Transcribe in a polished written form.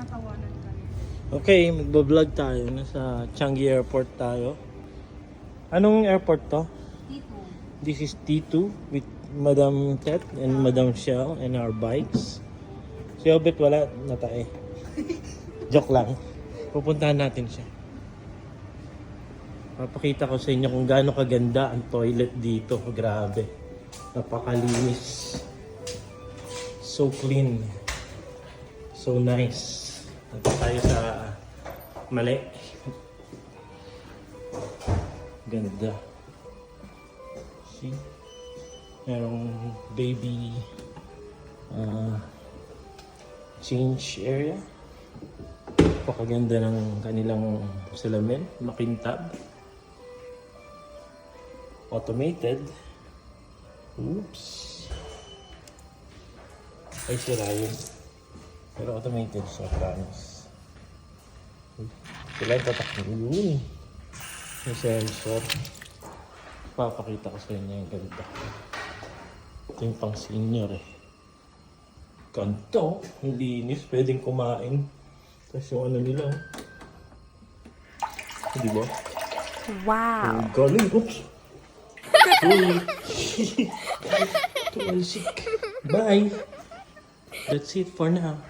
tinatawanan kami. Okay, magbablog tayo. Nasa Changi Airport tayo. Anong airport to? Dito. This is T2 with Madam Tet and Madam Shell and our bikes. Si Obet wala, natae. Joke lang. Pupuntahan natin siya. Papakita ko sa inyo kung gaano kaganda ang toilet dito. Grabe. Napakalinis. So clean. So nice. Nandito tayo sa mali. Ganda. See? Merong baby change area. Napakaganda ng kanilang salamin. Makintab. Automated. Oops. Ay, sira yun. Pero automated siya, promise. Sila yung tatakbo yun. May sensor. Papakita ko sa inyo yung ganda. Ito yung pang senior eh. Ganto. Ang linis. Pwedeng kumain. Tapos yung ano nila. Di ba? Wow. Ang galing. Oops. Uy. Tumalsik. Bye. That's it for now.